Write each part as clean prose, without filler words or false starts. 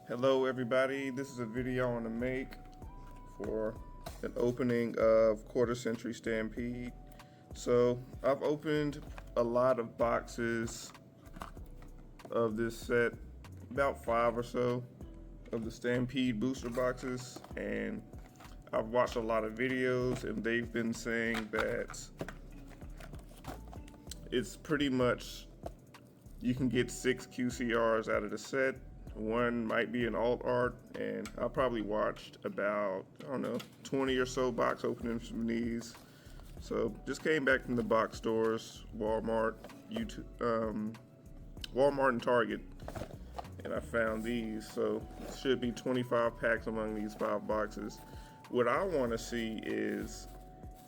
Hello everybody, this is a video I want to make for an opening of Quarter Century Stampede. So I've opened a lot of boxes of this set, about 5 or so of the Stampede booster boxes, and I've watched a lot of videos and they've been saying that it's pretty much you can get 6 QCRs out of the set. One might be an alt art, and I probably watched about, I don't know, 20 or so box openings from these. So just came back from the box stores, Walmart, Walmart and Target, and I found these. So it should be 25 packs among these 5 boxes. What I want to see is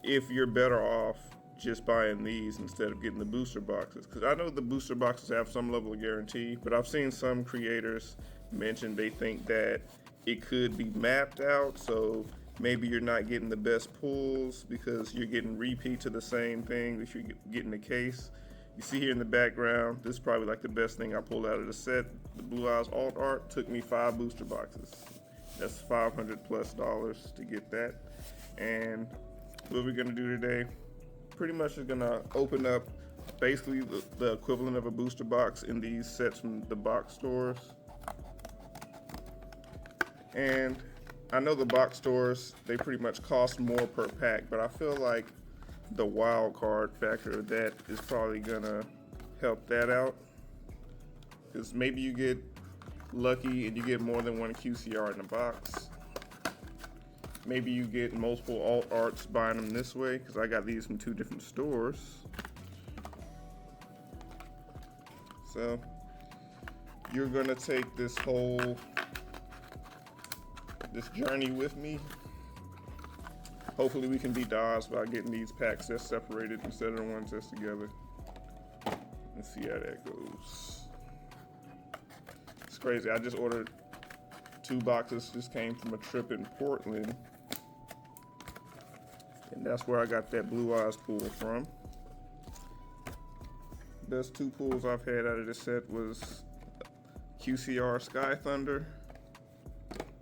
if you're better off just buying these instead of getting the booster boxes, because I know the booster boxes have some level of guarantee, but I've seen some creators mention they think that it could be mapped out, so maybe you're not getting the best pulls because you're getting repeats of the same thing that you're getting the case. You see here in the background, this is probably like the best thing I pulled out of the set. The Blue Eyes alt art took me 5 booster boxes. That's $500+ to get that. And what we're gonna do today, pretty much is gonna open up basically the equivalent of a booster box in these sets from the box stores. And I know the box stores, they pretty much cost more per pack, but I feel like the wild card factor of that is probably gonna help that out, because maybe you get lucky and you get more than one QCR in the box. Maybe you get multiple alt arts buying them this way, because I got these from 2 different stores. So you're gonna take this journey with me. Hopefully we can beat the odds by getting these packs that's separated instead of the ones that's together. Let's see how that goes. It's crazy. I just ordered 2 boxes, just came from a trip in Portland, and that's where I got that Blue Eyes pool from. Best 2 pulls I've had out of this set was QCR Sky Thunder.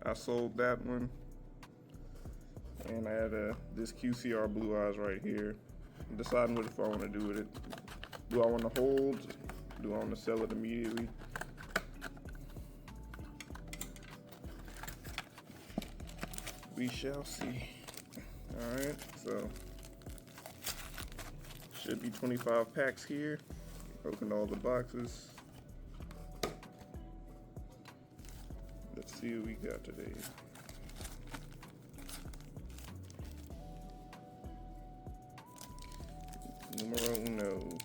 I sold that one, and I had this QCR Blue Eyes right here. I'm deciding what if I want to do with it. Do I want to hold? Do I want to sell it immediately? We shall see. Alright, so should be 25 packs here. Open all the boxes. Let's see what we got today. Numero uno.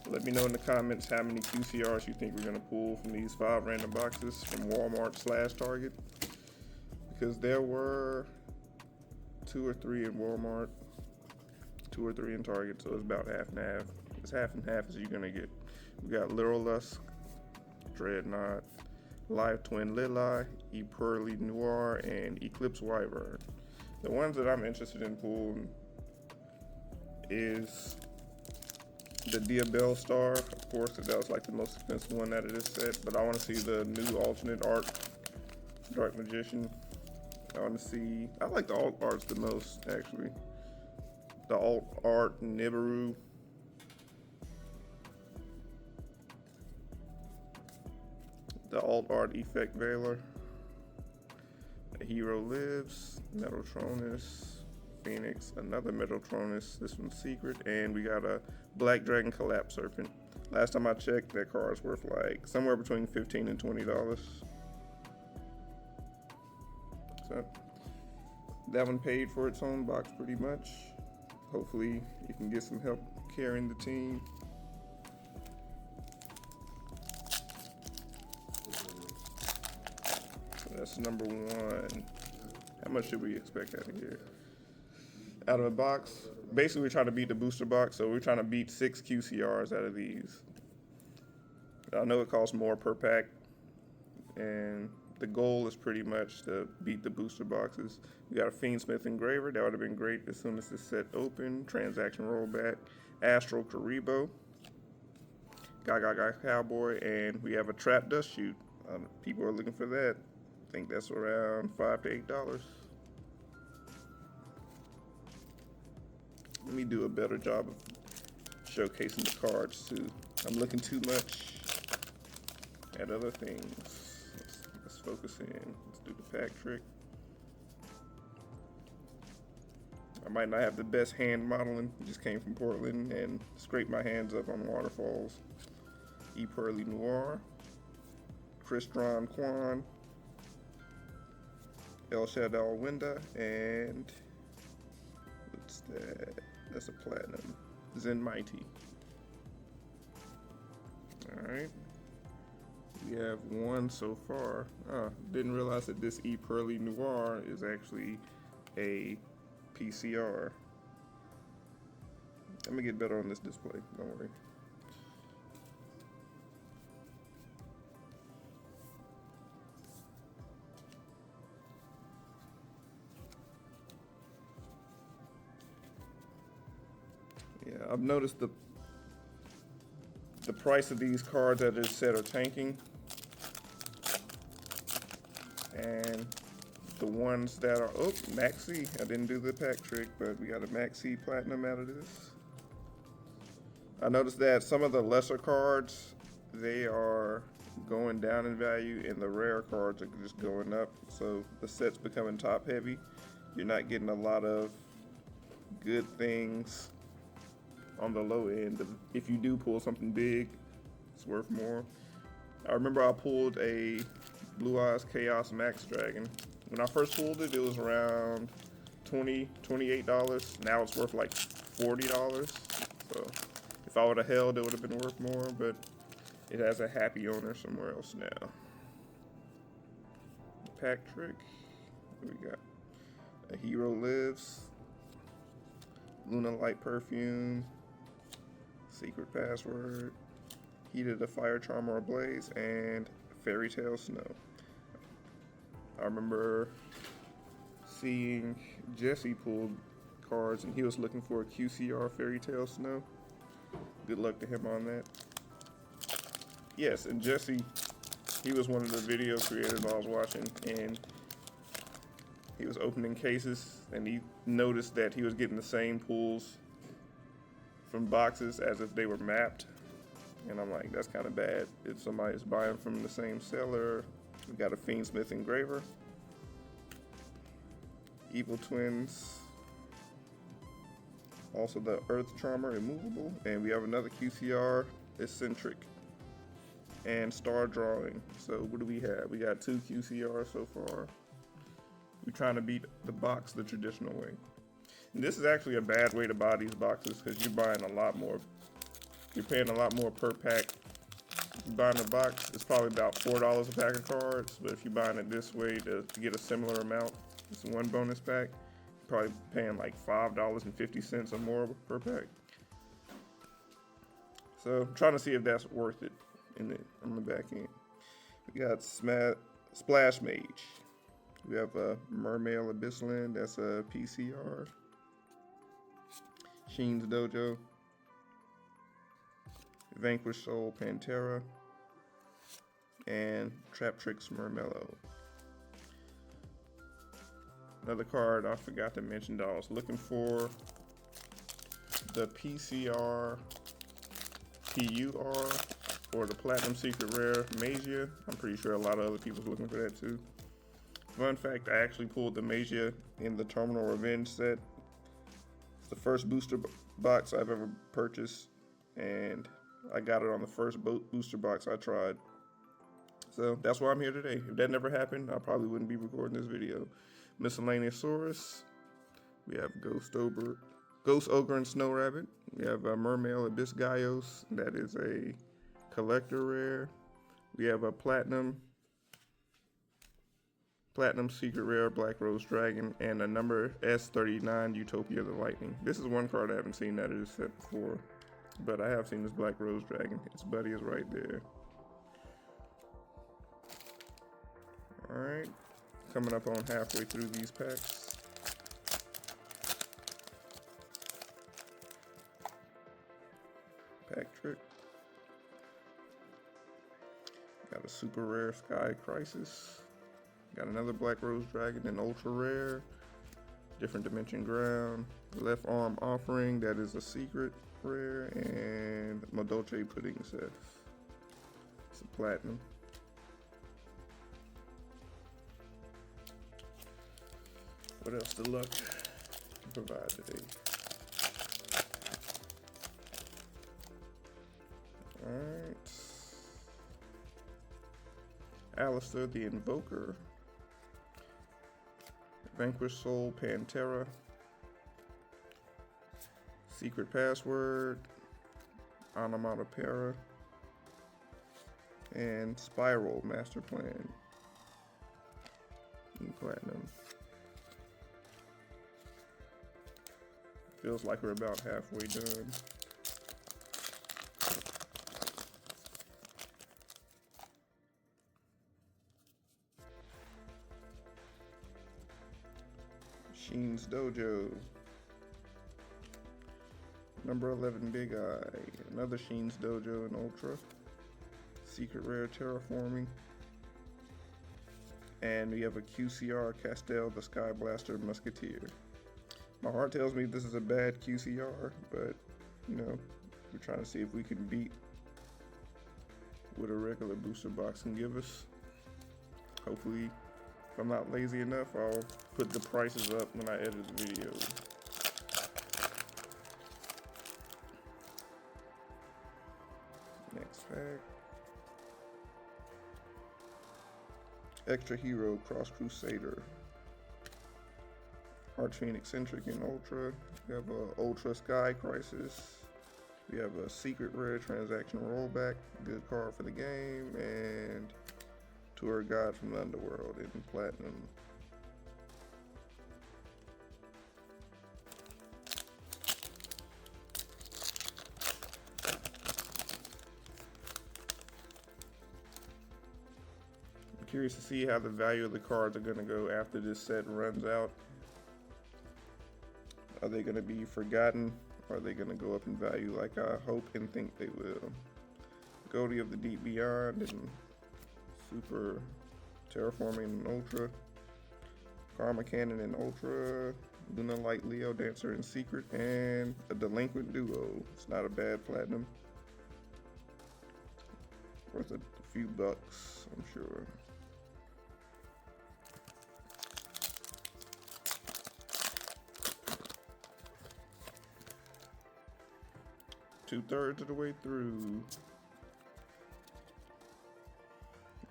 Let me know in the comments how many QCRs you think we're gonna pull from these 5 random boxes from Walmart/Target. Because there were 2 or 3 in Walmart, 2 or 3 in Target, so it's about half and half. As half and half as you're gonna get. We got Literal Lusk, Dreadnought, Live Twin Lili, Pearly Noir, and Eclipse Wyvern. The ones that I'm interested in pulling is the Diabell Star. Of course, that was like the most expensive one out of this set, but I want to see the new alternate art, Dark Magician. I want to see, I like the alt arts the most, actually. The alt art Nibiru. The alt art Effect Veiler. A Hero Lives. Metaltronus. Phoenix. Another Metaltronus. This one's secret. And we got a Black Dragon Collapse Serpent. Last time I checked, that card's worth like somewhere between $15 and $20. So that one paid for its own box pretty much. Hopefully you can get some help carrying the team. So that's number 1. How much should we expect out of here? Out of a box? Basically we're trying to beat the booster box, so we're trying to beat 6 QCRs out of these. I know it costs more per pack, and the goal is pretty much to beat the booster boxes. We got a Fiendsmith Engraver. That would have been great as soon as the set opened. Transaction Rollback. Astral Karibo. Gaga Cowboy. And we have a Trap Dust Shoot. People are looking for that. I think that's around $5 to $8. Let me do a better job of showcasing the cards too. I'm looking too much at other things. Let's focus in. Let's do the pack trick. I might not have the best hand modeling. Just came from Portland and scraped my hands up on waterfalls. E. Pearly Noir, Crystron Quan, El Shaddai Winda, and what's that? That's a platinum. Zen Mighty. Alright. We have one so far. Didn't realize that this E. Pearly Noir is actually a PCR. Let me get better on this display, don't worry. Yeah, I've noticed the price of these cards at this set are tanking. And the ones that are, oh, Maxi. I didn't do the pack trick, but we got a Maxi Platinum out of this. I noticed that some of the lesser cards, they are going down in value, and the rare cards are just going up. So the set's becoming top heavy. You're not getting a lot of good things on the low end. If you do pull something big, it's worth more. I remember I pulled a Blue Eyes Chaos Max Dragon. When I first pulled it, it was around $20, $28. Now it's worth like $40. So if I would have held, it would have been worth more, but it has a happy owner somewhere else now. Pack trick. What we got? A Hero Lives, Luna Light Perfume, Secret Password, Heated a Fire Charmer Ablaze, and Fairy Tale Snow. I remember seeing Jesse pull cards and he was looking for a QCR Fairy Tale Snow. Good luck to him on that. Yes, and Jesse, he was one of the video creators I was watching, and he was opening cases and he noticed that he was getting the same pulls from boxes as if they were mapped. And I'm like, that's kind of bad if somebody's buying from the same seller. We got a Fiendsmith Engraver, Evil Twins, also the Earth Charmer Immovable, and we have another QCR Eccentric and Star Drawing. So what do we have? We got 2 QCRs so far. We're trying to beat the box the traditional way. And this is actually a bad way to buy these boxes because you're buying a lot more. You're paying a lot more per pack. If you're buying a box, it's probably about $4 a pack of cards. But if you're buying it this way to get a similar amount, it's one bonus pack, you're probably paying like $5.50 or more per pack. So I'm trying to see if that's worth it on the back end. We got Splash Mage. We have a Mermail Abyssland, that's a PCR. Sheen's Dojo. Vanquish Soul Pantera. And Trap Tricks Mermello. Another card I forgot to mention that I was looking for. The PCR PUR or the Platinum Secret Rare Magia. I'm pretty sure a lot of other people's looking for that too. Fun fact, I actually pulled the Magia in the Terminal Revenge set. It's the first booster box I've ever purchased, and I got it on the first booster box I tried. So that's why I'm here today. If that never happened, I probably wouldn't be recording this video. Miscellaneousaurus. We have Ghost Ogre and Snow Rabbit. We have Mermail Abyss Gaios. That is a collector rare. We have a Platinum Secret Rare Black Rose Dragon, and a number S39 Utopia the Lightning. This is one card I haven't seen that is set before, but I have seen this Black Rose Dragon. Its buddy is right there. Alright, coming up on halfway through these packs. Pack trick. Got a super rare Sky Crisis. Got another Black Rose Dragon, an ultra rare. Different Dimension Ground. Left Arm Offering, that is a secret rare. And Madolche Pudding Set. It's a platinum. What else did luck provide today? Alright. Alistair the Invoker. Vanquished Soul Pantera. Secret Password. Onomatopoeia. And Spiral Master Plan. In platinum. Feels like we're about halfway done. Sheen's Dojo. Number 11 Big Eye. Another Sheen's Dojo in Ultra. Secret Rare Terraforming. And we have a QCR Castel the Sky Blaster Musketeer. My heart tells me this is a bad QCR, but you know, we're trying to see if we can beat what a regular booster box can give us. Hopefully, if I'm not lazy enough, I'll put the prices up when I edit the video. Next pack. Extra Hero Cross Crusader. Archfiend Eccentric in Ultra. We have a Ultra Sky Crisis. We have a Secret Rare Transaction Rollback. Good card for the game. And Tour Guide from the Underworld in platinum. I'm curious to see how the value of the cards are going to go after this set runs out. Are they going to be forgotten? Or are they going to go up in value like I hope and think they will? Goldie of the Deep Beyond and Super Terraforming in Ultra. Karma Cannon in Ultra. Luna Light Leo Dancer in Secret. And a Delinquent Duo. It's not a bad platinum. Worth a few bucks, I'm sure. Two-thirds of the way through.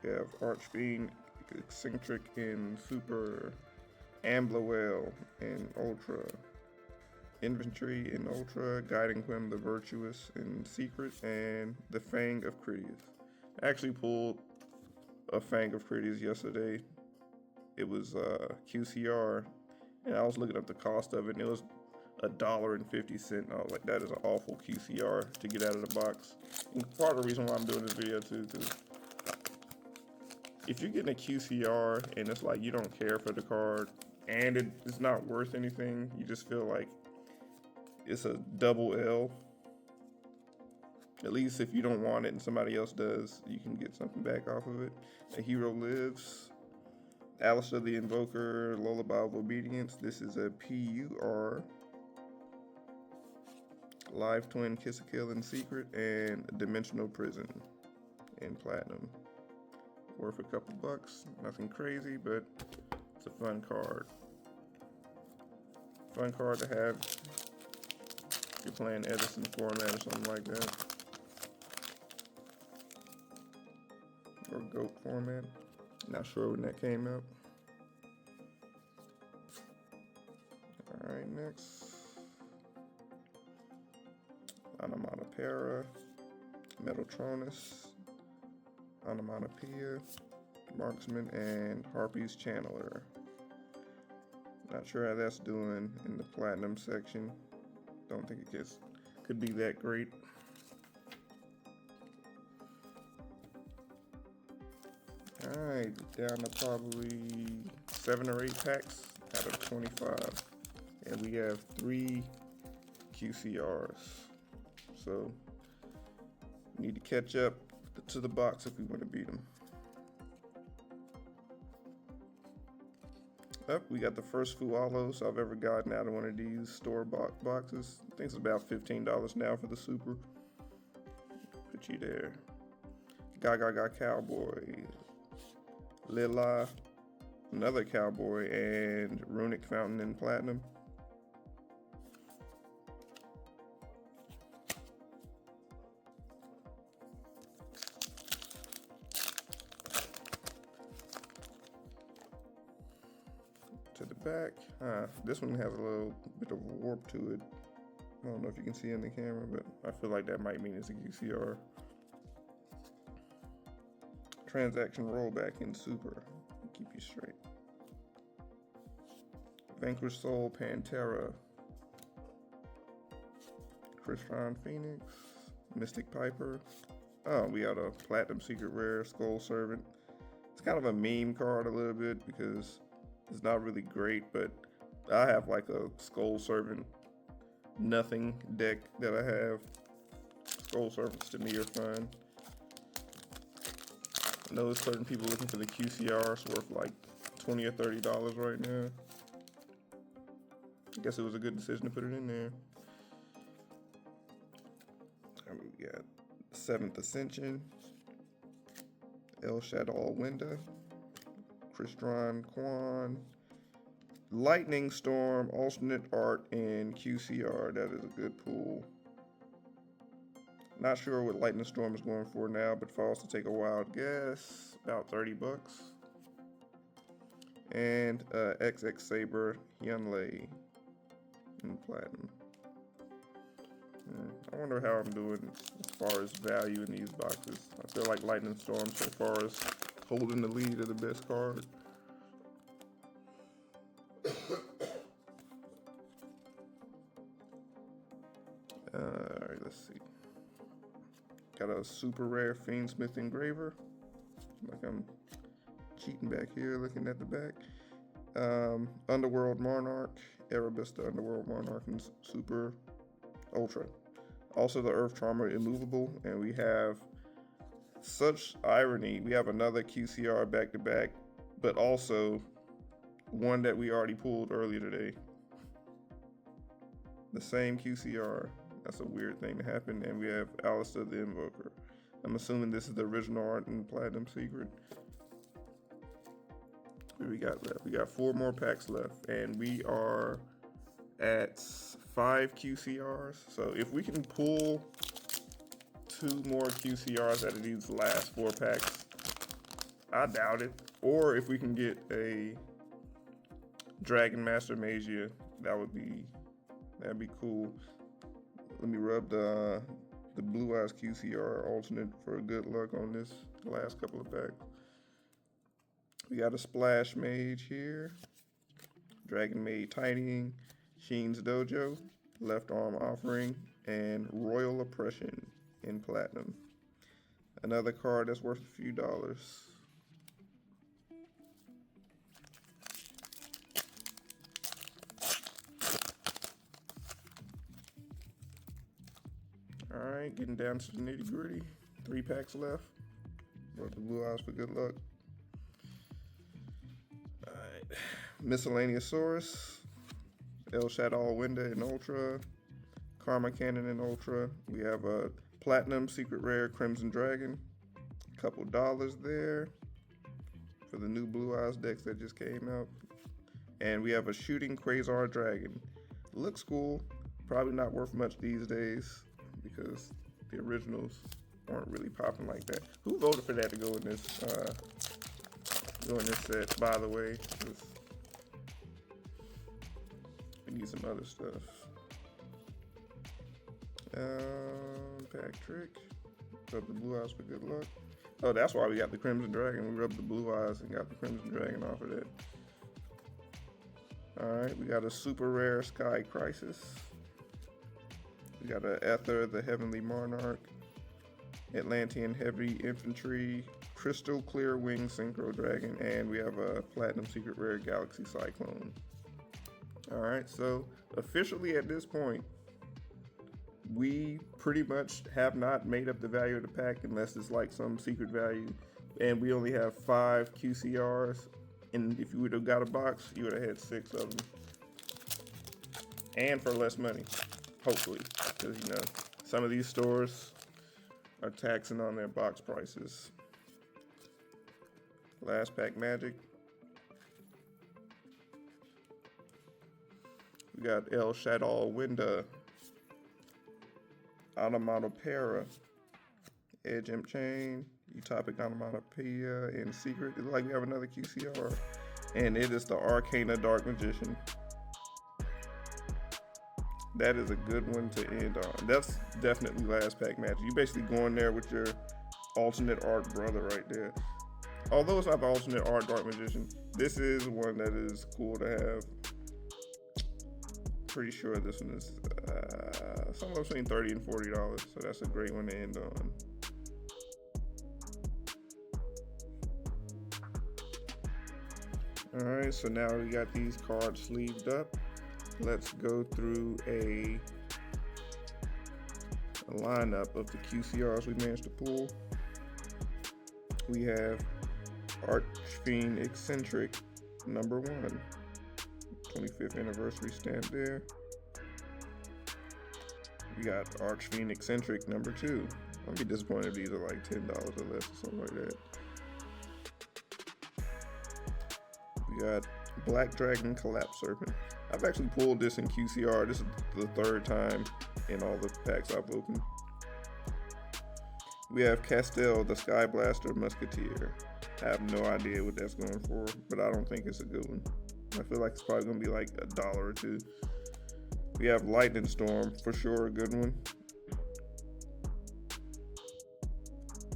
We have Archfiend Eccentric in Super, Amblawell in Ultra, Infantry in Ultra, Guiding Quim the Virtuous in Secret, and the Fang of Critias. I actually pulled a Fang of Critias yesterday. It was QCR, and I was looking up the cost of it, and it was $1.50. I was like, that is an awful QCR to get out of the box. And part of the reason why I'm doing this video too, because if you're getting a QCR and it's like you don't care for the card and it's not worth anything, you just feel like it's a double L. At least if you don't want it and somebody else does, you can get something back off of it. A Hero Lives. Alistair the Invoker, Lullaby of Obedience. This is a PUR. Live Twin Kiss a Kill in Secret, and Dimensional Prison in platinum. Worth a couple bucks. Nothing crazy, but it's a fun card. Fun card to have if you're playing Edison format or something like that. Or GOAT format. Not sure when that came out. Alright, next. Onomatopoeia, Metaltronus, Onomatopoeia, Marksman, and Harpy's Channeler. Not sure how that's doing in the platinum section. Don't think it could be that great. Alright, down to probably 7 or 8 packs out of 25. And we have 3 QCRs. So, need to catch up to the box if we want to beat them. Up, we got the first Fualos I've ever gotten out of one of these store-bought boxes. I think it's about $15 now for the super. Put you there. Gaga Cowboy, Lila, another Cowboy, and Runic Fountain in Platinum. To the back, this one has a little bit of warp to it. I don't know if you can see in the camera, but I feel like that might mean it's a QCR. Transaction rollback in super. Keep you straight. Vanquished Soul Pantera. Christian Phoenix. Mystic Piper. Oh, we got a Platinum Secret Rare Skull Servant. It's kind of a meme card a little bit because it's not really great, but I have like a Skull Servant nothing deck that I have. Skull Servants to me are fun. I know there's certain people looking for the QCRs worth like $20 or $30 right now. I guess it was a good decision to put it in there. We got 7th Ascension, El Shaddai Winda, Christian Quan, Lightning Storm, alternate art, and QCR. That is a good pool. Not sure what Lightning Storm is going for now, but if I was to take a wild guess, about 30 bucks. And XX Saber Yunlei in Platinum. I wonder how I'm doing as far as value in these boxes. I feel like Lightning Storm so far is holding the lead of the best card. Alright, let's see. Got a super rare Fiendsmith engraver. Like I'm cheating back here looking at the back. Underworld Monarch, Arabista Underworld Monarch, and Super Ultra. Also the Earth Charmer Immovable, and we have such irony. We have another QCR back to back, but also one that we already pulled earlier today. The same QCR. That's a weird thing to happen. And we have Alistair the Invoker. I'm assuming this is the original art in Platinum Secret. What we got left? We got 4 more packs left, and we are at 5 QCRs. So if we can pull 2 more QCRs out of these last 4 packs, I doubt it. Or if we can get a Dragon Master Magia, that'd be cool. Let me rub the Blue Eyes QCR alternate for good luck on this last couple of packs. We got a Splash Mage here, Dragon Maid Tidying, Sheen's Dojo, Left Arm Offering, and Royal Oppression in Platinum. Another card that's worth a few dollars. Alright, getting down to the nitty gritty. 3 packs left. Rub the Blue Eyes for good luck. Alright. Miscellaneousaurus, El Shaddai Winda in Ultra, Karma Cannon in Ultra. We have a Platinum Secret Rare Crimson Dragon. A couple dollars there for the new Blue Eyes decks that just came out. And we have a Shooting Quasar Dragon. Looks cool. Probably not worth much these days because the originals aren't really popping like that. Who voted for that to go in this set, by the way? We need some other stuff. Pack Trick. Rub the Blue Eyes for good luck. Oh, that's why we got the Crimson Dragon. We rubbed the Blue Eyes and got the Crimson Dragon off of that. Alright, we got a super rare Sky Crisis. We got a Ether, the Heavenly Monarch, Atlantean Heavy Infantry, Crystal Clear Wing Synchro Dragon, and we have a Platinum Secret Rare Galaxy Cyclone. Alright, so officially at this point, we pretty much have not made up the value of the pack unless it's like some secret value. And we only have 5 QCRs. And if you would have got a box, you would have had 6 of them. And for less money, hopefully. Because, you know, some of these stores are taxing on their box prices. Last pack magic. We got El Shadow Winda, Onomatopoeia, Edge Imp Chain, Utopic Onomatopoeia, and Secret. It's like we have another QCR. And it is the Arcana Dark Magician. That is a good one to end on. That's definitely last pack magic. You basically going there with your alternate art brother right there. Although it's not the alternate art Dark Magician, this is one that is cool to have. Pretty sure this one is somewhere between $30 and $40, so that's a great one to end on. All right, so now we got these cards sleeved up. Let's go through a lineup of the QCRs we managed to pull. We have Archfiend Eccentric number 1, 25th anniversary stamp there. We got Archfiend Eccentric number 2. I'd be disappointed if these are like $10 or less or something like that. We got Black Dragon Collapse Serpent. I've actually pulled this in QCR. This is the 3rd time in all the packs I've opened. We have Castel, the Sky Blaster Musketeer. I have no idea what that's going for, but I don't think it's a good one. I feel like it's probably going to be like $1 or $2. We have Lightning Storm, for sure a good one.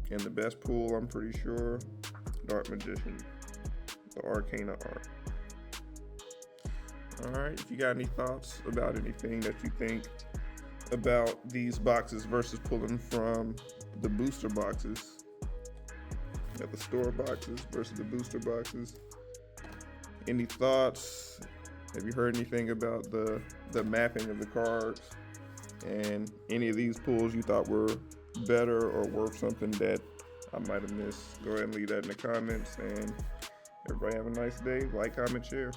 And the best pull, I'm pretty sure, Dark Magician, the Arcana art. Alright, if you got any thoughts about anything that you think about these boxes versus pulling from the booster boxes, got the store boxes versus the booster boxes. Any thoughts? Have you heard anything about the mapping of the cards? And any of these pulls you thought were better or worth something that I might have missed? Go ahead and leave that in the comments. And everybody have a nice day. Like, comment, share.